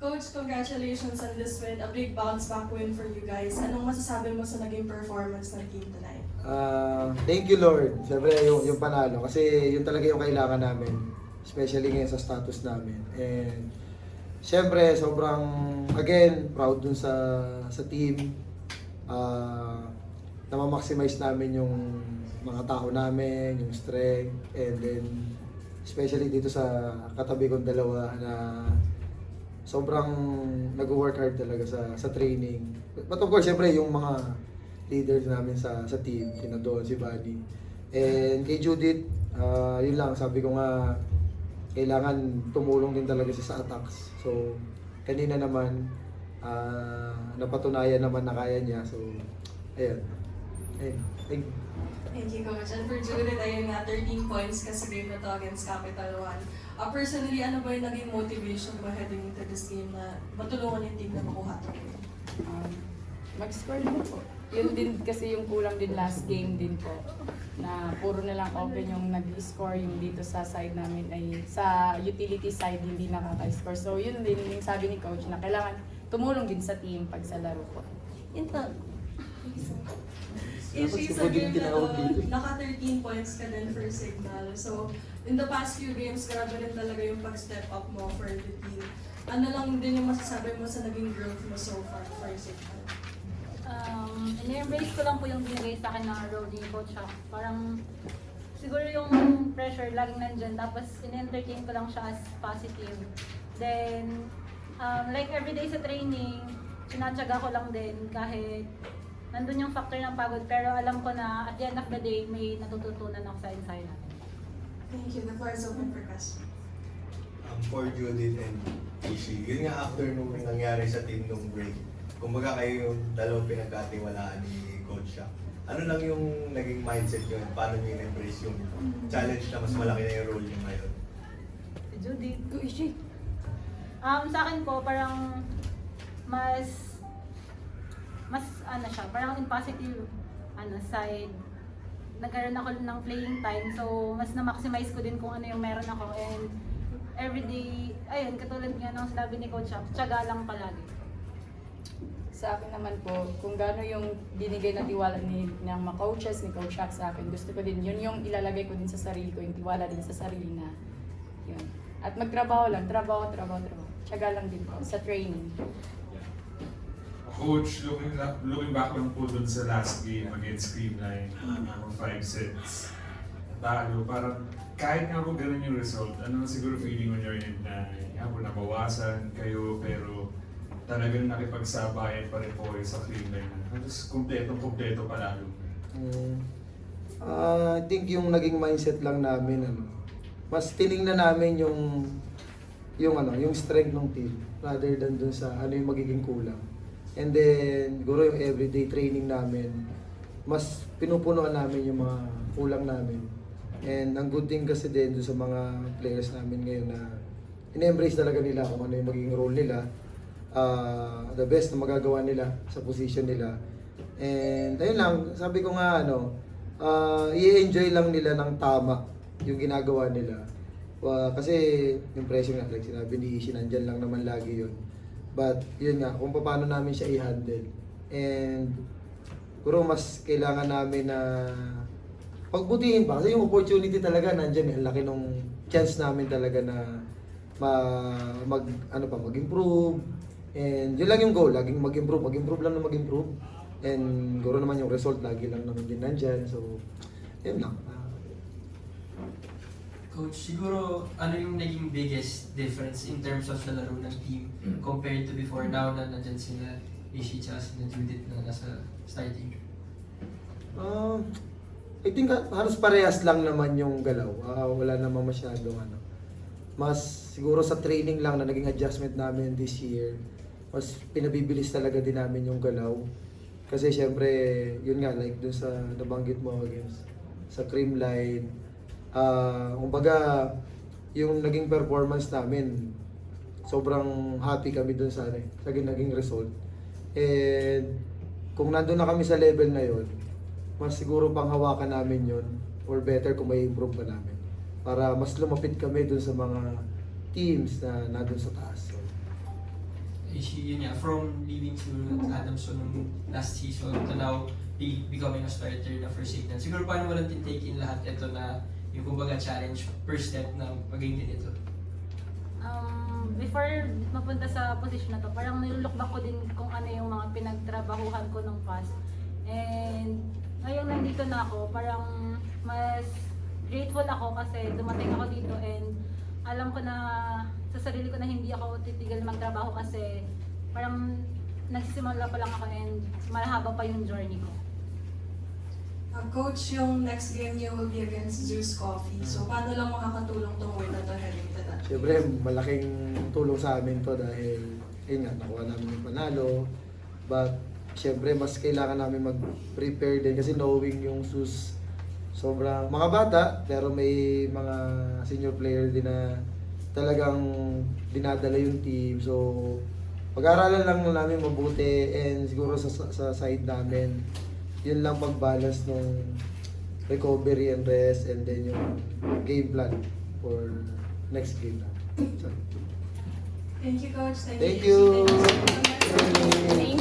Coach, congratulations on this win. A big bounce back win for you guys. Anong masasabi mo sa naging performance ng team tonight? Thank you Lord. Siyempre yung panalo kasi yun talaga yung kailangan namin. Especially ngayon sa status namin. And siyempre sobrang again proud dun sa team. Na ma-maximize namin yung mga tao namin, yung strength, and then especially dito sa katabi kong dalawa na sobrang nag-work hard talaga sa training. But of course, siyempre yung mga leaders namin sa team, kina Don, si Buddy. And kay Judith, yun lang, sabi ko nga, kailangan tumulong din talaga siya sa attacks. So, kanina naman, napatunayan naman na kaya niya. So, ayun. Ayun. Thank you. Thank you, Coach. And for Judith, ayun nga, 13 points ka sa game na to against Capital One. Personally, ano ba yung naging motivation mo heading into this game na matulungan yung team na makuha ito? Mag-score din po. Yun din kasi yung kulang din last game din po. Na puro na lang open yung nag-score, yung dito sa side namin ay sa utility side hindi nakaka-score. So yun din yung sabi ni coach na kailangan tumulong din sa team pag sa laro po. Ishi, sa game na to, naka-13 points ka din for Signal. So, in the past few games, grabe rin talaga yung pag-step up mo for the team. Ano lang din yung masasabi mo sa naging growth mo so far for Signal? In-embrace ko lang po yung binigay sa akin ng role ni Coach Hak. Parang siguro yung pressure laging nandyan, tapos in-entertain ko lang siya as positive. Then, like everyday sa training, sinatsaga ko lang din kahit nandun yung factor ng pagod, pero alam ko na at the end of the day, may natututunan ako sa ensayo natin. Thank you. The floor is open for questions. For Judith and Ishi, yun nga after nung nangyari sa team nung break, kumbaga kayo yung dalawang pinagkatiwalaan ni Coach Shaq. Ano lang yung naging mindset nyo? Paano nyo in-embrace yung challenge na mas malaki na yung role nyo ngayon? Judith, go Ishi. Sa akin po, parang mas ano siya, parang in positive side. Nagkaroon ako ng playing time, so mas na-maximize ko din kung ano yung meron ako, and everyday, ayun, katulad nga ng sabi ni Coach Shaq, tiyaga lang palagi. Sa akin naman po, kung gaano yung binigay na tiwala ng mga coaches, ni Coach Shaq sa akin, gusto ko din, yun yung ilalagay ko din sa sarili ko, yung tiwala din sa sarili na, yun. At magtrabaho lang, trabaho. Tiyaga lang din po sa training. Coach, looking back lang po dun sa last game against Creamline, 5 sets. Talo, parang kahit nga po ganun yung result, ano siguro feeling on your end na nabawasan kayo pero talagang nakipagsabayan pa rin po kayo sa Creamline. Tapos kumpleto palalo. I think yung naging mindset lang namin, mas tiningnan namin yung strength ng team rather than dun sa ano yung magiging kulang. And then, siguro yung everyday training namin, mas pinupunuan namin yung mga kulang namin. And ang good thing kasi din doon sa mga players namin ngayon na in-embrace talaga nila kung ano yung magiging role nila. The best na magagawa nila sa position nila. And ayun lang, sabi ko nga i-enjoy lang nila ng tama yung ginagawa nila. Kasi yung pressure nga, like sinabi ni Ishi, nandyan lang naman lagi yun. But yun nga, kung paano namin siya i-handle. And siguro mas kailangan namin na pagbutihin pa. Kasi yung opportunity talaga nandyan. Ang laki nung chance namin talaga na mag-improve. And yun lang yung goal, laging mag-improve lang na mag-improve. And siguro naman yung result lagi lang naman din nandyan. So, yun lang. Coach, siguro ano yung naging biggest difference in terms of sa laro ng team compared to before, now na nandyan sila Ishi at sila Judith na nasa starting? I think halos parehas lang naman yung galaw. Wala namang masyadong Mas siguro sa training lang na naging adjustment namin this year, mas pinabibilis talaga din namin yung galaw. Kasi syempre, yun nga, like dun sa nabanggit mo against sa Creamline, kumbaga, yung naging performance namin, sobrang happy kami dun sa naging result. And kung nandun na kami sa level na yon, mas siguro panghawakan namin yon, or better kung may improve pa namin. Para mas lumapit kami dun sa mga teams na nandun sa taas. So, Yun nga, from leaving to Adamson nung last season to now becoming a starter na for Signal. Siguro paano mo lang take in lahat ito na yung kumbaga challenge, first step na maging ganito? Before mapunta sa position na to, parang nilook back ko din kung ano yung mga pinagtrabahuhan ko nung past. And ngayon nandito na ako, parang mas grateful ako kasi dumating ako dito and alam ko na sa sarili ko na hindi ako titigil magtrabaho kasi parang nagsisimula pa lang ako and malahaba pa yung journey ko. Coach, yung next game niyo will be against Zeus Coffee. So, paano lang makakatulong tong win na to heading to that? Siyempre, malaking tulong sa amin to dahil, yun nga, nakuha namin yung panalo. But, siyempre, mas kailangan namin mag-prepare din kasi knowing yung sus sobrang mga bata, pero may mga senior player din na talagang dinadala yung team. So, pag-aaralan lang namin mabuti and siguro sa side namin, yun lang mag-balance nung recovery and rest and then yung game plan for next game na. So, Thank you, Coach. Thank you. Thank you so much. Thank you.